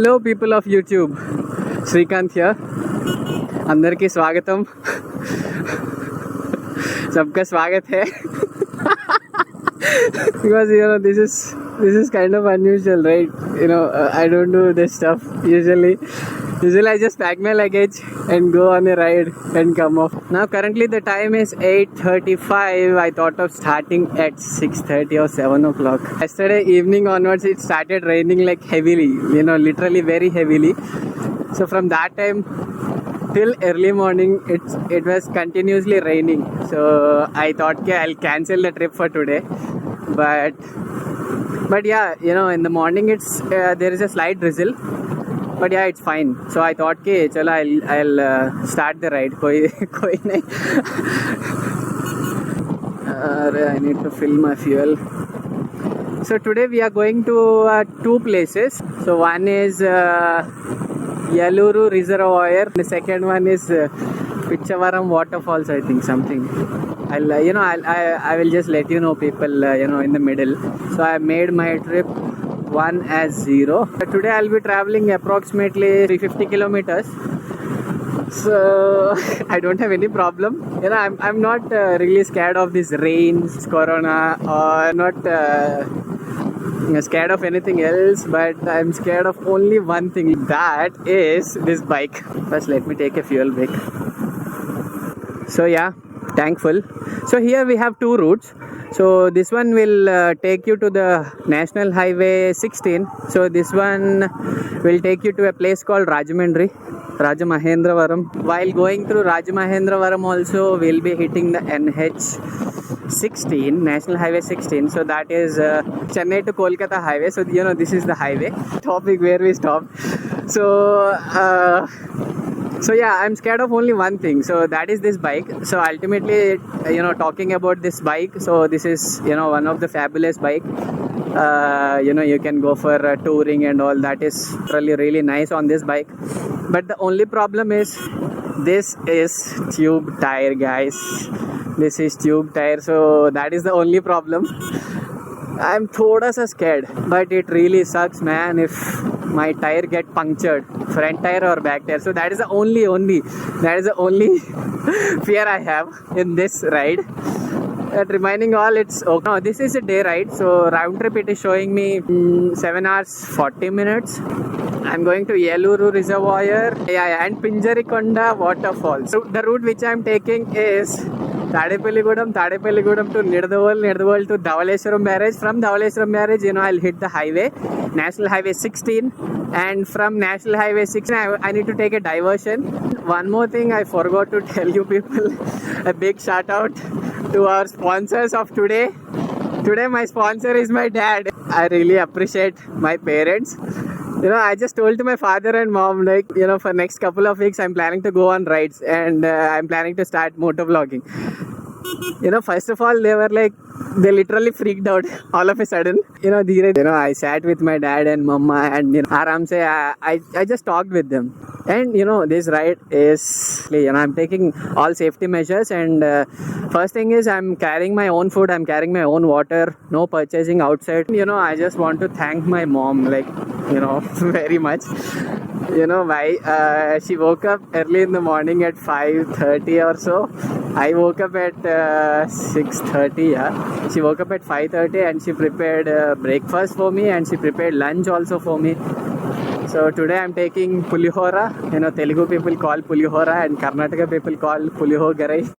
Hello people of YouTube, Srikanth here. अंदर स्वागतम. सबका स्वागत है. Because this is kind of unusual, right? I don't do this stuff usually. Usually I just pack my luggage and go on a ride and come off. Now currently the time is 8:35. I thought of starting at 6:30 or 7 o'clock. Yesterday evening onwards it started raining like heavily, literally very heavily. So from that time till early morning it was continuously raining. So I thought I'll cancel the trip for today. But yeah, in the morning it's there is a slight drizzle. But yeah, it's fine. So I thought chalo I'll start the ride. Koi nahi. I need to fill my fuel. So today we are going to two places. So one is Yeluru Reservoir. The second one is Pichavaram Waterfalls, I think, something. I will just let you know, people, in the middle. So I made my trip 1 as 0. Today I'll be traveling approximately 350 kilometers. So I don't have any problem. I'm not really scared of this rain, corona, or not scared of anything else, but I'm scared of only one thing, that is this bike. First let me take a fuel break. So yeah, tank full. So here we have two routes. So this one will take you to the National Highway 16. So this one will take you to a place called Rajamahendravaram. While going through Rajamahendravaram also we'll be hitting the NH 16, National Highway 16. So that is Chennai to Kolkata highway. So this is the highway topic where we stopped. So yeah, I'm scared of only one thing. So that is this bike. So ultimately, talking about this bike. So this is one of the fabulous bike. You can go for touring and all. That is really nice on this bike. But the only problem is this is tube tire, guys. This is tube tire. So that is the only problem. I'm thoda sa scared, but it really sucks, man, if my tire get punctured, front tire or back tire. So that is the only fear I have in this ride. Reminding all, it's okay. No, this is a day ride. So round trip it is showing me 7 hours 40 minutes. I'm going to Yeluru Reservoir and Pinjarikonda Waterfall. So the route which I'm taking is Tadepalligudam to Nidavol to Dhavaleshwaram Barrage. From Dhavaleshwaram Barrage, I'll hit the highway, National Highway 16. And from National Highway 16, I need to take a diversion. One more thing I forgot to tell you people, a big shout out to our sponsors of today. Today my sponsor is my dad. I really appreciate my parents. I just told to my father and mom, for next couple of weeks I'm planning to go on rides and I'm planning to start motovlogging. First of all, they literally freaked out all of a sudden. I sat with my dad and mama and aram se I just talked with them. And this ride is, I'm taking all safety measures, and first thing is I'm carrying my own food, I'm carrying my own water, no purchasing outside. I just want to thank my mom, very much. Why? She woke up early in the morning at 5:30 or so. I woke up at 6:30. Yeah, she woke up at 5:30 and she prepared breakfast for me and she prepared lunch also for me. So today I'm taking pulihora. Telugu people call pulihora and Karnataka people call pulihogarai.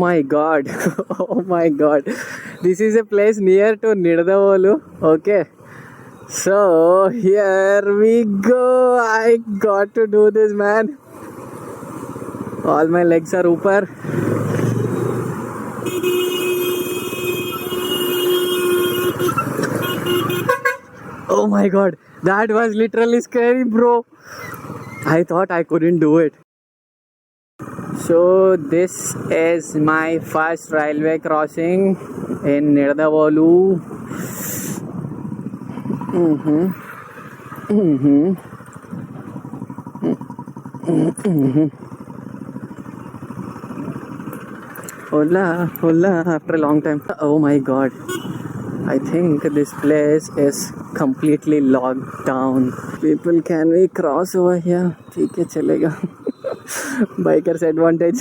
my god. Oh my god. This is a place near to Nidavolu. Okay. So here we go. I got to do this, man. All my legs are upper. Oh my god. That was literally scary, bro. I thought I couldn't do it. So this is my first railway crossing in Nidavolu. Hola, hola, after a long time. Oh my god. I think this place is completely locked down. People, can we cross over here? ठीक है, चलेगा. Biker's advantage.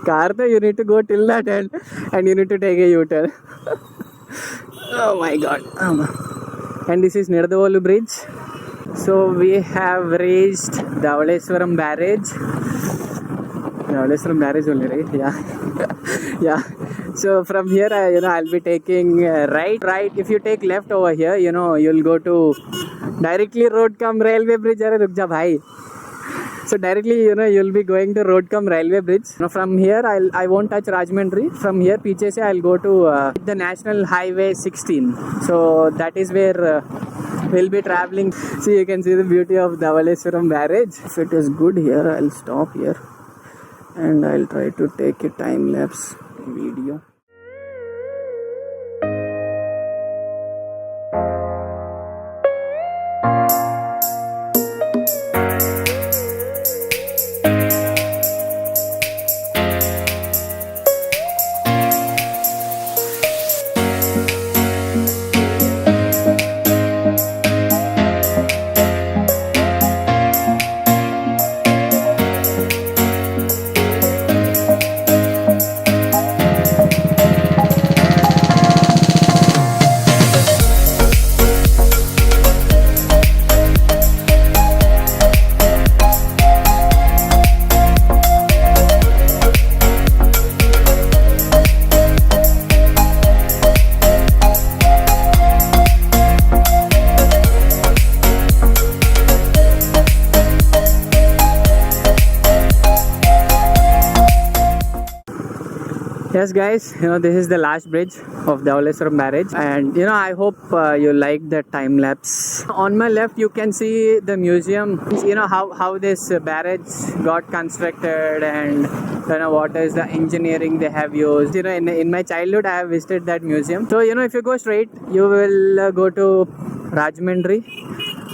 Car though, you need to go till that end and you need to take a U-turn. Oh my god. And this is Nidavolu bridge. So we have reached Dhavaleswaram barrage. Dhavaleswaram barrage only, right? Yeah. Yeah. So from here, I'll be taking right. If you take left over here, you'll go to directly road come railway bridge. Arey ruk ja bhai. So directly, you'll be going to road come railway bridge. From here, I won't touch Rajahmundry. From here, piche se I'll go to the National Highway 16. So that is where we'll be traveling. See, you can see the beauty of Dhavaleswaram barrage. If it is good here, I'll stop here and I'll try to take a time lapse video. Yes guys, this is the last bridge of Dhavaleswaram barrage, and I hope you like the time lapse. On my left you can see the museum, how this barrage got constructed and what is the engineering they have used. In my childhood I have visited that museum. So if you go straight you will go to Rajahmundry,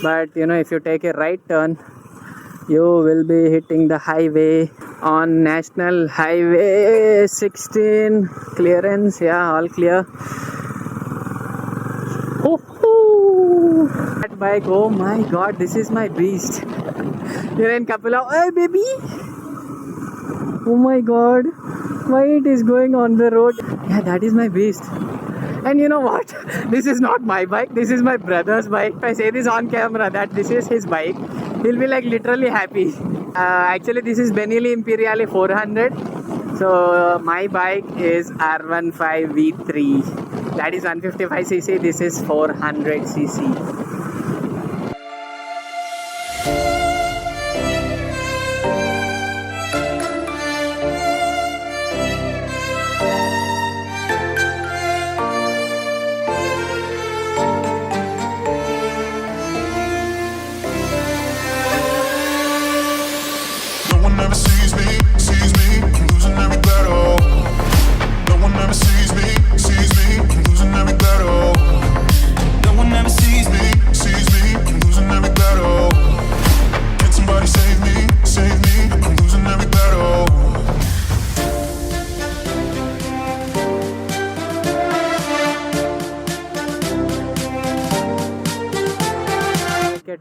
but if you take a right turn you will be hitting the highway on National Highway 16. Clearance, yeah, all clear. That bike, oh my god, this is my beast. Here in Kapila, hey baby. Oh my god, why it is going on the road? Yeah, that is my beast. And you know what? This is not my bike. This is my brother's bike. If I say this on camera that this is his bike, he'll be like literally happy. Actually, this is Benelli Imperiale 400. So my bike is R15 V3. That is 155cc. This is 400cc.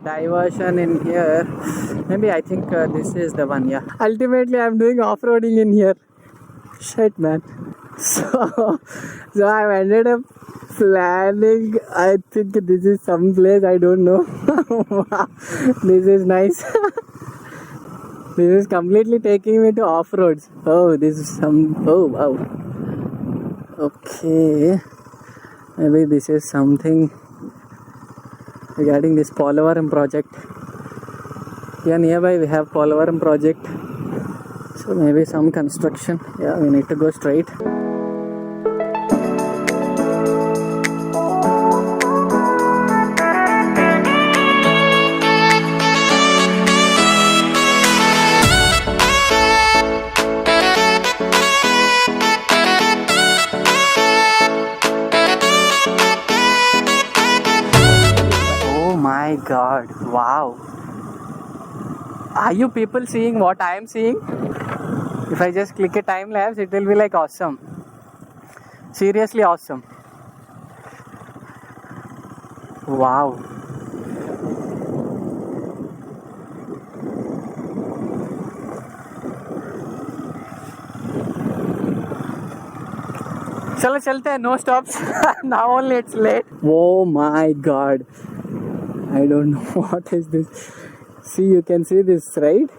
Diversion in here. Maybe I think this is the one. Yeah. Ultimately, I'm doing off-roading in here. Shit, man. So I've ended up planning. I think this is some place I don't know. This is nice. This is completely taking me to off-roads. Oh, this is some... Oh, wow. Okay. Maybe this is something regarding this Polavaram project. Yeah, nearby we have Polavaram project. So maybe some construction. Yeah, we need to go straight. Oh my god, wow. Are you people seeing what I am seeing? If I just click a time lapse, it will be like awesome. Seriously awesome. Wow. चलो चलते हैं, no stops. Now only it's late. Oh my god. I don't know what is this. See, you can see this, right?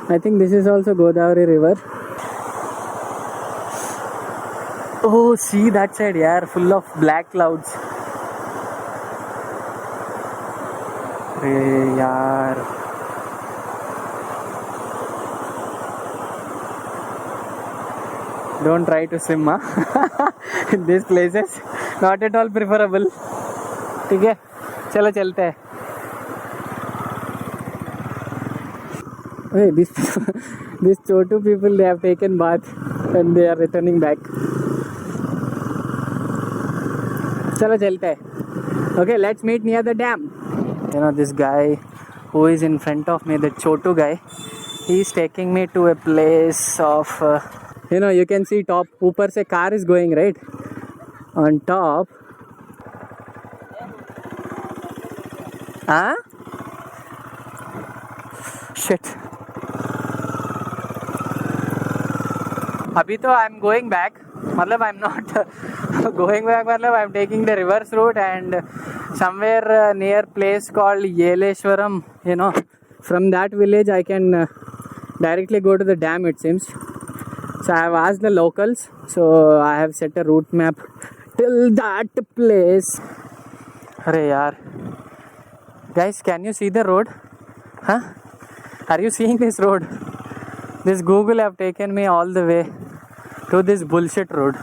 I think this is also Godavari river. Oh, see that side, yeah, full of black clouds. Hey, yaar. Don't try to swim, huh? In these places, not at all preferable. ठीक है, चलो चलते हैं. Hey, these Chotu people, they have taken bath and they are returning back. चलो चलते हैं. Okay, let's meet near the dam. You know, this guy who is in front of me, the Chotu guy, he is taking me to a place of... you know, you can see top, ऊपर से car is going, right? On top. Huh? Shit. अभी तो I'm going back. मतलब I'm not going back. मतलब I'm taking the reverse route and somewhere near place called Yeleshwaram. You know, from that village I can directly go to the dam, it seems. So I have asked the locals, so I have set a route map till that place. Arey yaar. Guys, can you see the road? Huh? Are you seeing this road? This Google have taken me all the way to this bullshit road.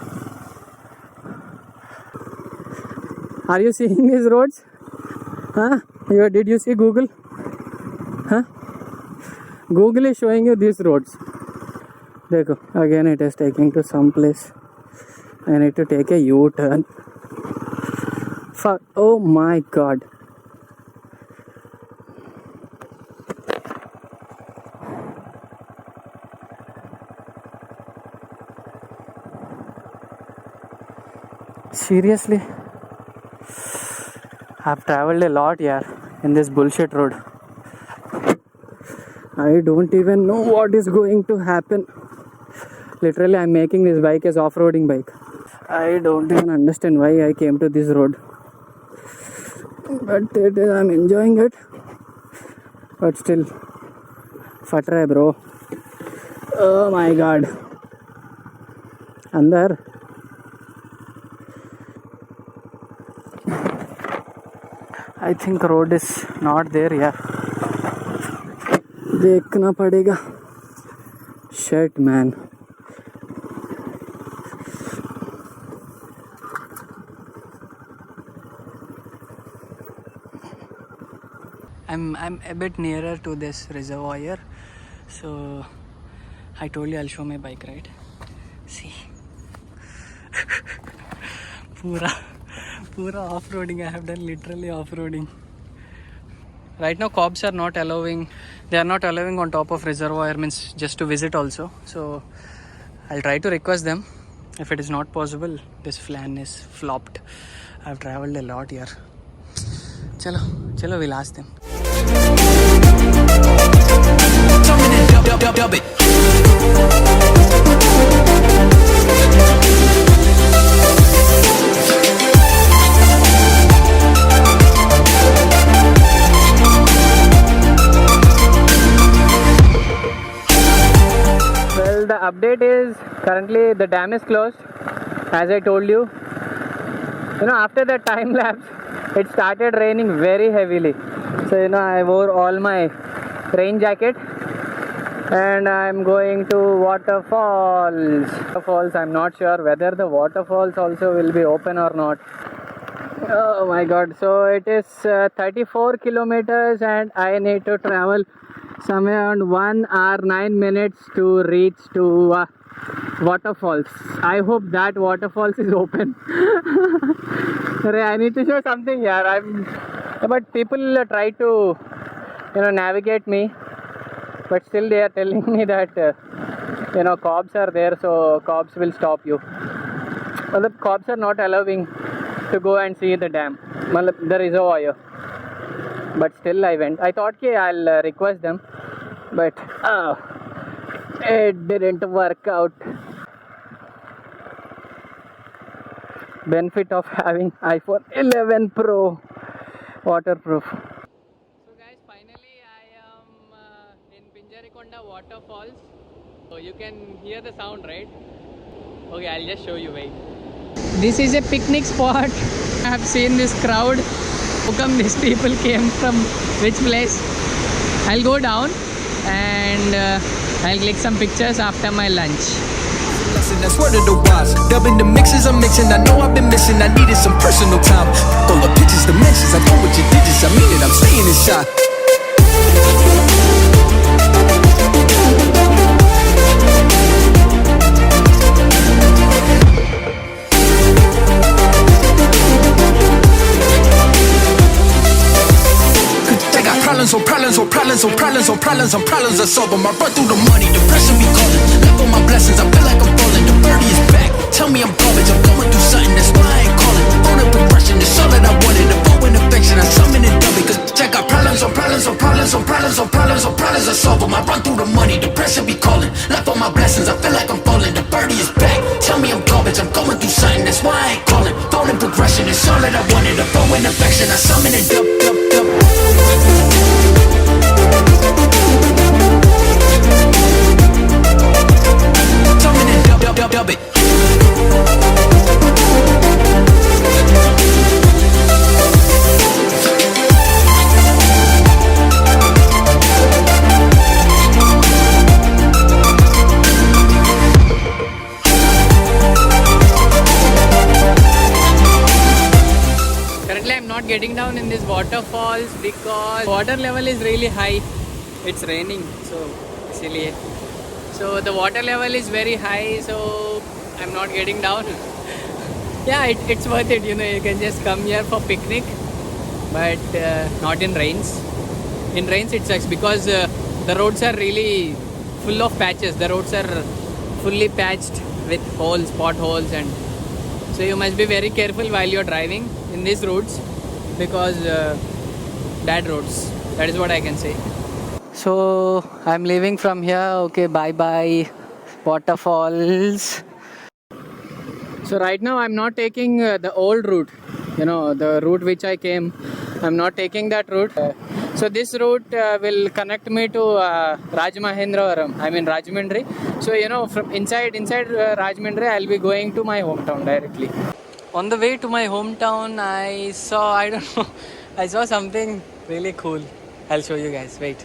Are you seeing these roads? Huh? Did you see Google? Huh? Google is showing you these roads. देखो, again it is taking to some place. I need to take a U-turn. Fuck, oh my god. Seriously? I've traveled a lot here in this bullshit road. I don't even know what is going to happen. Literally, I'm making this bike as off-roading bike. I don't even understand why I came to this road. But I'm enjoying it. But still, फट रहा है bro. Oh my god. अंदर. I think road is not there यार. देखना पड़ेगा. Shit man. I'm a bit nearer to this reservoir, so I told you I'll show my bike ride. See, pura off-roading I have done, literally off-roading. Right now cops are not allowing, they are not allowing on top of reservoir, means just to visit also. So I'll try to request them. If it is not possible, this plan is flopped. I've traveled a lot here. Chalo, we'll ask them. update is currently the dam is closed, as I told you. You know, after that time lapse, it started raining very heavily. So, you know, I wore all my rain jacket and I'm going to waterfalls. I'm not sure whether the waterfalls also will be open or not. Oh my god, so it is 34 kilometers and I need to travel somewhere around 1 hour 9 minutes to reach to waterfalls. I hope that waterfalls is open. I need to show something here. But people try to, you know, navigate me, but still they are telling me that you know, cops are there, so cops will stop you. Well, the cops are not allowing to go and see the dam, the reservoir. But still I went. I thought I'll request them, but it didn't work out. Benefit of having iPhone 11 Pro waterproof. So guys, finally I am in Pinjarikonda waterfalls. So you can hear the sound, right? Okay, I'll just show you. Wait. This is a picnic spot. I have seen this crowd. How come these people came from which place? I'll go down and I'll click some pictures after my lunch. That's word of the wise. Dubbing the mixes I'm mixing. I know I've been missing. I needed some personal time. All the pictures, dimensions. I know what you did. I mean it. I'm staying inside. Problems I solve them. I run through the money, the pressure be calling. Left on my blessings, I feel like I'm falling. The birdie is back, tell me I'm garbage. I'm going through something, that's why I ain't calling. Phone and progression, it's all that I wanted. The phone and affection, I summon and dub it. Cause I got problems I solve them. I run through the money, the pressure be calling. Left on my blessings, I feel like I'm falling. The birdie is back, tell me I'm garbage. I'm going through something, that's why I ain't calling. Phone and progression, it's all that I wanted. The phone and affection, I summon and dub. Dub it. Currently I'm not getting down in these waterfalls because water level is really high. It's raining, so silly. So the water level is very high, so I'm not getting down. Yeah, it's worth it, you know, you can just come here for picnic, but not in rains. In rains it sucks because the roads are really full of patches. The roads are fully patched with holes, potholes, and so you must be very careful while you're driving in these roads because bad roads. That is what I can say. So I'm leaving from here. Okay, bye bye waterfalls. So right now I'm not taking the old route, you know, the route which I came. I'm not taking that route. So this route will connect me to Rajmahendravaram, I mean Rajahmundry. So, you know, from inside Rajahmundry I'll be going to my hometown directly. On the way to my hometown I saw something really cool. I'll show you guys. Wait.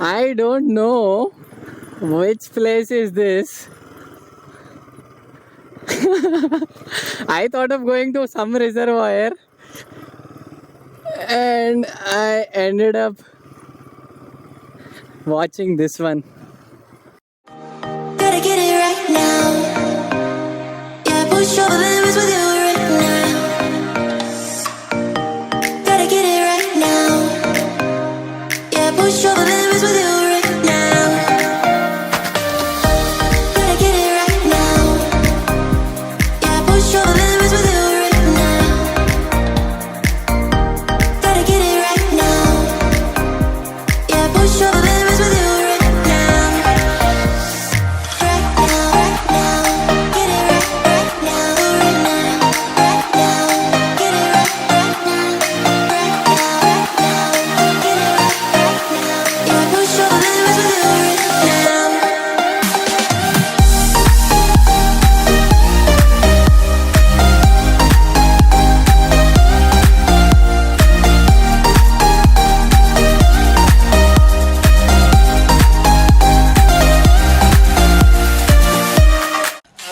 I don't know which place is this. I thought of going to some reservoir and I ended up watching this one. Gotta get it right now. Yeah, push over limits with you right now. Gotta get it right now. Yeah, push over limits with you right now. Gotta get it right now. Yeah, push over limits with you right now. Gotta get it right now. Yeah, push push all the limits with you right now. Right now, right now. Get it right now, right now. Right now, get it right now. Right now, right now. Get it right now. Yeah, push all the limits with you right now.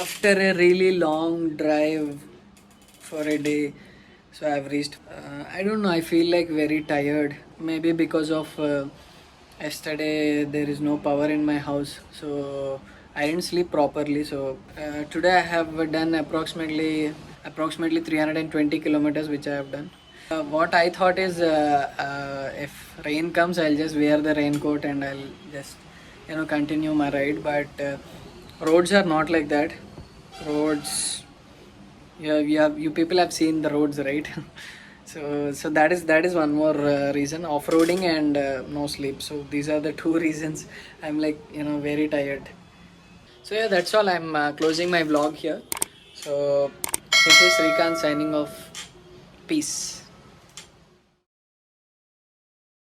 After a really long drive for a day, so I've reached. I don't know, I feel like very tired. Maybe because of yesterday there is no power in my house, so I didn't sleep properly. So today I have done approximately 320 kilometers, which I have done. What I thought is if rain comes, I'll just wear the raincoat and I'll just continue my ride. But roads are not like that. Roads, you people have seen the roads, right? So that is one more reason: off-roading and no sleep. So these are the two reasons I'm like very tired. So yeah, that's all. I'm closing my vlog here. So this is Srikanth signing off. Peace.